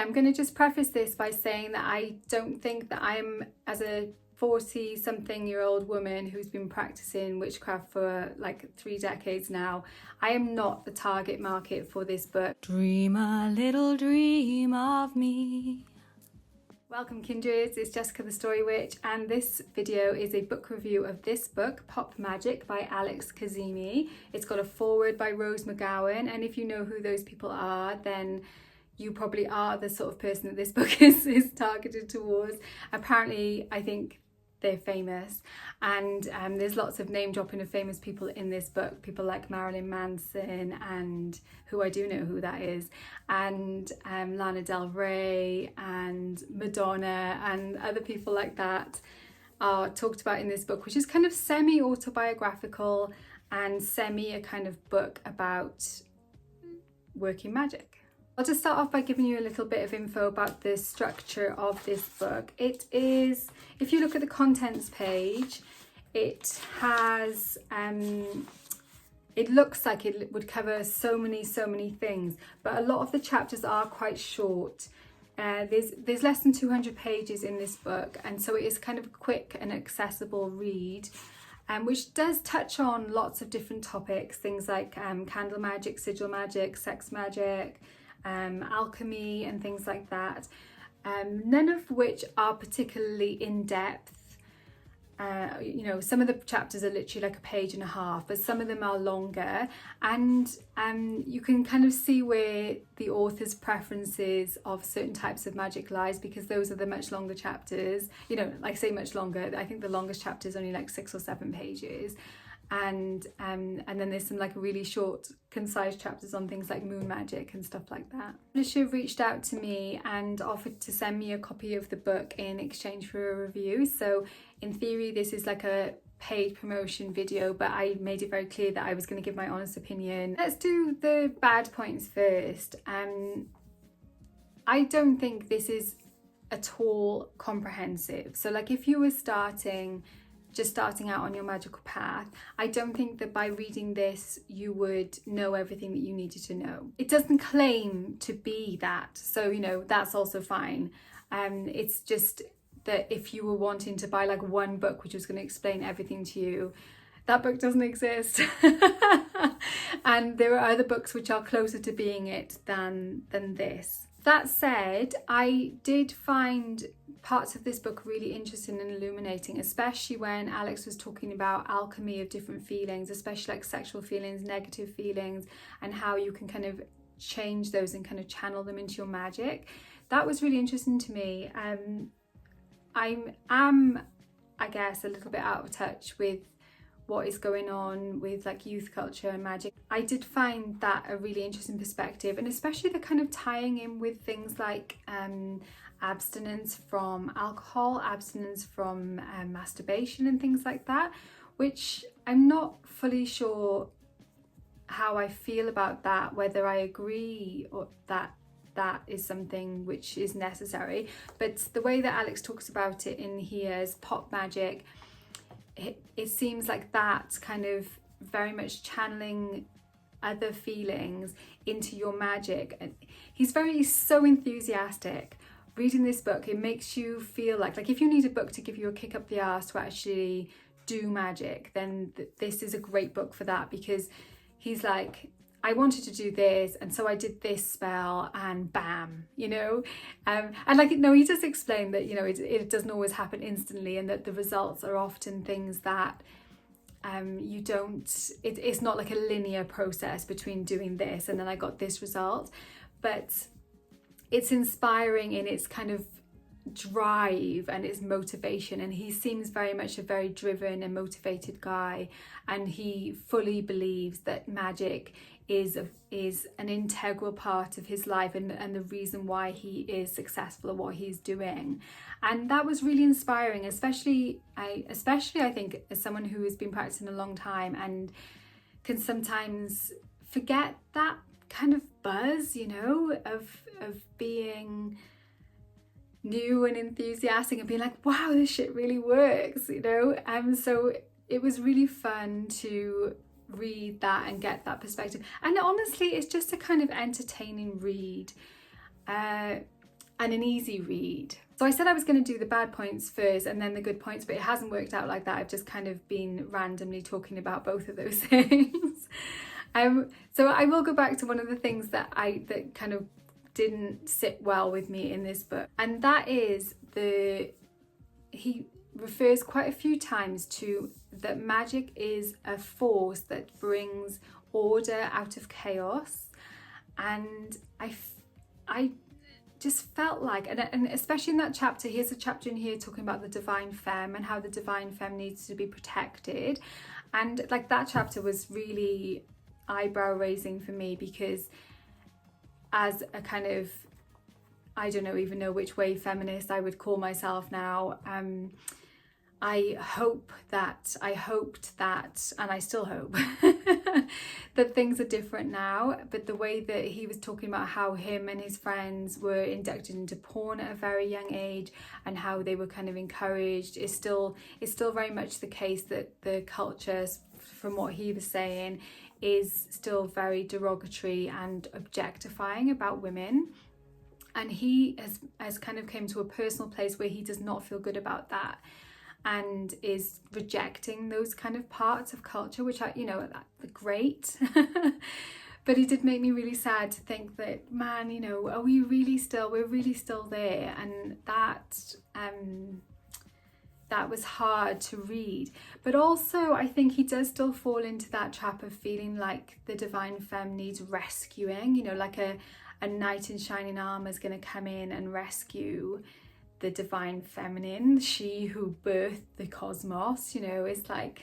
I'm going to just preface this by saying that I don't think that I'm, as a 40-something-year-old woman who's been practicing witchcraft for like 3 decades now, I am not the target market for this book. Dream a little dream of me. Welcome kindreds, it's Jessica TheStoryWitch, and this video is a book review of this book, Pop Magick by Alez Kazemi. It's got a foreword by Rose McGowan, and if you know who those people are, then you probably are the sort of person that this book is targeted towards. Apparently, I think they're famous, and there's lots of name dropping of famous people in this book, people like Marilyn Manson, and who I do know who that is, and Lana Del Rey and Madonna and other people like that are talked about in this book, which is kind of semi-autobiographical and semi a kind of book about working magic. I'll just start off by giving you a little bit of info about the structure of this book. It is, if you look at the contents page, it has, it looks like it would cover so many things, but a lot of the chapters are quite short. There's less than 200 pages in this book, and so it is kind of a quick and accessible read. Which does touch on lots of different topics, things like candle magic, sigil magic, sex magic, alchemy and things like that, none of which are particularly in depth. You know, some of the chapters are literally like a page and a half, but some of them are longer, and you can kind of see where the author's preferences of certain types of magic lies, because those are the much longer chapters. You know, like I say much longer, I think the longest chapter is only like 6 or 7 pages, and then there's some like really short concise chapters on things like moon magic and stuff like that. The publisher reached out to me and offered to send me a copy of the book in exchange for a review. So in theory this is like a paid promotion video, but I made it very clear that I was going to give my honest opinion. Let's do the bad points first. I don't think this is at all comprehensive. So like if you were just starting out on your magical path, I don't think that by reading this you would know everything that you needed to know. It doesn't claim to be that, so you know, that's also fine. It's just that if you were wanting to buy like one book which was going to explain everything to you, that book doesn't exist. And there are other books which are closer to being it than this. That said, I did find parts of this book really interesting and illuminating, especially when Alez was talking about alchemy of different feelings, especially like sexual feelings, negative feelings, and how you can kind of change those and kind of channel them into your magic. That was really interesting to me. I am, I guess, a little bit out of touch with what is going on with like youth culture and magic. I did find that a really interesting perspective, and especially the kind of tying in with things like abstinence from alcohol, abstinence from masturbation and things like that, which I'm not fully sure how I feel about that, whether I agree or that is something which is necessary. But the way that Alez talks about it in here as Pop Magick, it seems like that's kind of very much channeling other feelings into your magic. And he's so enthusiastic. Reading this book, it makes you feel like if you need a book to give you a kick up the arse to actually do magic, then this is a great book for that, because he's like, I wanted to do this, and so I did this spell, and bam, you know. And like, no, he does explain that, you know, it doesn't always happen instantly, and that the results are often things that you don't, it's not like a linear process between doing this and then I got this result, but it's inspiring in its kind of drive and its motivation. And he seems very much a very driven and motivated guy, and he fully believes that magic is an integral part of his life and the reason why he is successful at what he's doing. And that was really inspiring, especially I think as someone who has been practicing a long time and can sometimes forget that kind of buzz, you know, of being new and enthusiastic and being like, wow, this shit really works, you know. So it was really fun to read that and get that perspective. And honestly, it's just a kind of entertaining read. and an easy read. So I said I was going to do the bad points first and then the good points, but it hasn't worked out like that. I've just kind of been randomly talking about both of those things. So I will go back to one of the things that kind of didn't sit well with me in this book, and that is he refers quite a few times to that magic is a force that brings order out of chaos. And I just felt like, and especially in that chapter, here's a chapter in here talking about the divine femme and how the divine femme needs to be protected. And like that chapter was really eyebrow raising for me, because as a kind of, I don't even know which way feminist I would call myself now, I hoped that, and I still hope that things are different now. But the way that he was talking about how him and his friends were inducted into porn at a very young age and how they were kind of encouraged is still very much the case, that the culture, from what he was saying, is still very derogatory and objectifying about women. And he has kind of came to a personal place where he does not feel good about that, and is rejecting those kind of parts of culture, which are great. But it did make me really sad to think that, man, we're really still there. And that was hard to read. But also I think he does still fall into that trap of feeling like the divine femme needs rescuing, like a knight in shining armor is going to come in and rescue the divine feminine, she who birthed the cosmos. It's like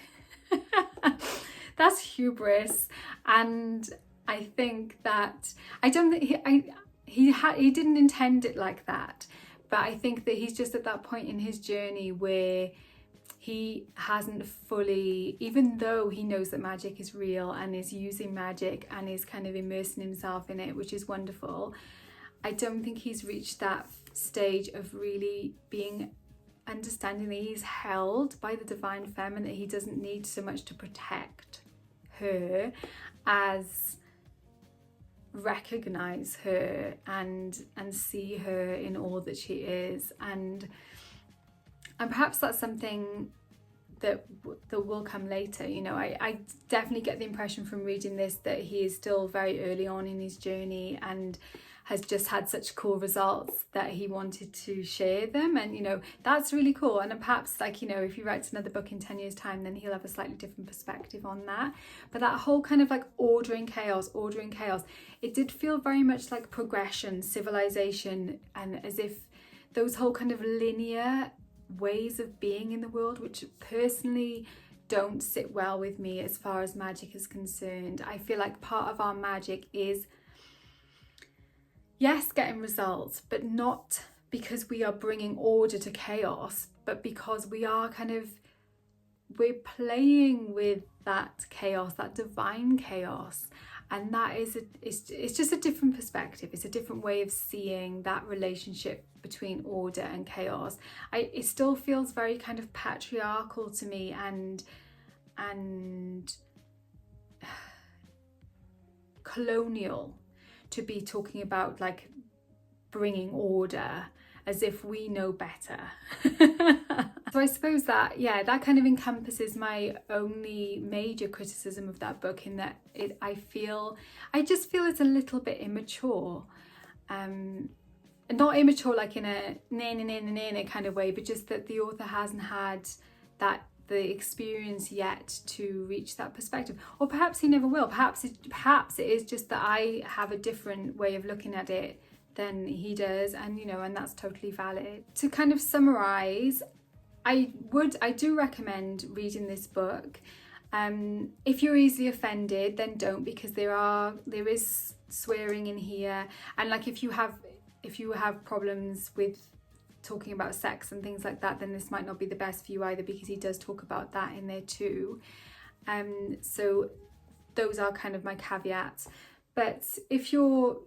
that's hubris. And I think that, I don't think he didn't intend it like that, but I think that he's just at that point in his journey where he hasn't fully, even though he knows that magic is real and is using magic and is kind of immersing himself in it, which is wonderful, I don't think he's reached that stage of really understanding that he's held by the divine femme, and that he doesn't need so much to protect her as recognize her and see her in all that she is. And perhaps that's something that will come later. I definitely get the impression from reading this that he is still very early on in his journey and has just had such cool results that he wanted to share them. And that's really cool. And perhaps if he writes another book in 10 years time, then he'll have a slightly different perspective on that. But that whole kind of ordering chaos, it did feel very much like progression, civilization, and as if those whole kind of linear ways of being in the world, which personally don't sit well with me as far as magic is concerned. I feel like part of our magic is, yes, getting results, but not because we are bringing order to chaos, but because we're playing with that chaos, that divine chaos. And that it's just a different perspective. It's a different way of seeing that relationship between order and chaos. It still feels very kind of patriarchal to me and colonial to be talking about bringing order as if we know better. So I suppose that kind of encompasses my only major criticism of that book, in that I just feel it's a little bit immature. Not immature in a na kind of way, but just that the author hasn't had the experience yet to reach that perspective. Or perhaps he never will. Perhaps it is just that I have a different way of looking at it than he does, and that's totally valid. To kind of summarize, I do recommend reading this book. If you're easily offended, then don't, because there is swearing in here, and if you have problems with talking about sex and things like that, then this might not be the best for you either, because he does talk about that in there too. So those are kind of my caveats. But if you're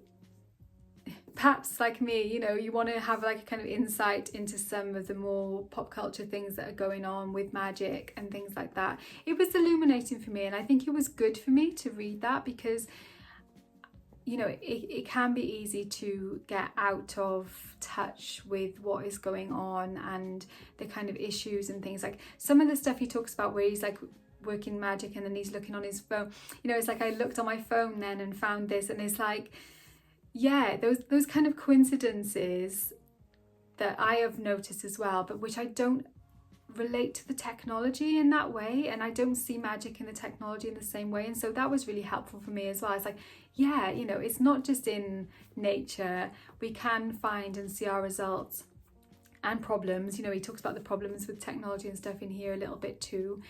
perhaps like me, you want to have a kind of insight into some of the more pop culture things that are going on with magic and things like that, it was illuminating for me. And I think it was good for me to read that, because you know, it can be easy to get out of touch with what is going on and the kind of issues and things. Like some of the stuff he talks about where he's like working magic and then he's looking on his phone, you know, it's like I looked on my phone then and found this, and it's like, yeah, those kind of coincidences that I have noticed as well, but which I don't relate to the technology in that way, and I don't see magic in the technology in the same way. And so that was really helpful for me as well. It's like, yeah, you know, it's not just in nature. We can find and see our results and problems. You know, he talks about the problems with technology and stuff in here a little bit too.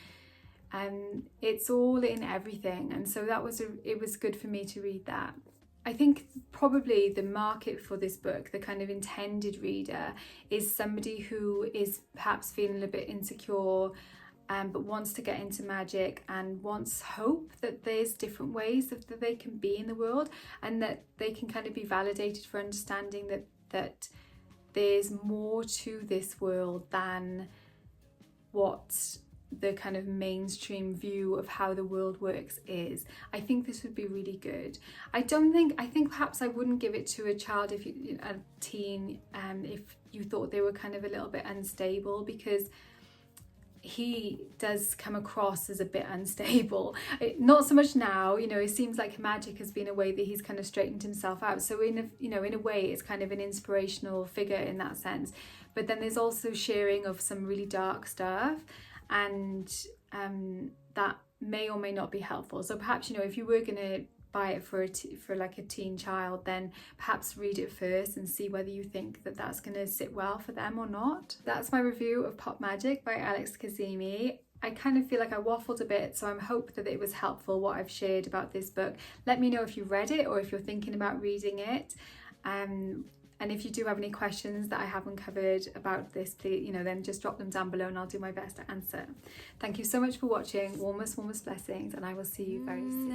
It's all in everything, and so that was it was good for me to read that. I think probably the market for this book, the kind of intended reader, is somebody who is perhaps feeling a bit insecure, but wants to get into magic and wants hope that there's different ways that they can be in the world, and that they can kind of be validated for understanding that there's more to this world than what the kind of mainstream view of how the world works is. I think this would be really good. I think perhaps I wouldn't give it to a child, if you a teen, if you thought they were kind of a little bit unstable, because he does come across as a bit unstable. Not so much now, you know, it seems like magic has been a way that he's kind of straightened himself out. So in a way it's kind of an inspirational figure in that sense. But then there's also sharing of some really dark stuff, and that may or may not be helpful. So perhaps, you know, if you were going to buy it for like a teen child, then perhaps read it first and see whether you think that that's going to sit well for them or not. That's my review of Pop Magic by Alez Kazemi. I kind of feel like I waffled a bit, so I hope that it was helpful what I've shared about this book. Let me know if you've read it or if you're thinking about reading it. And if you do have any questions that I haven't covered about this, please, you know, then just drop them down below and I'll do my best to answer. Thank you so much for watching. Warmest blessings, and I will see you very soon.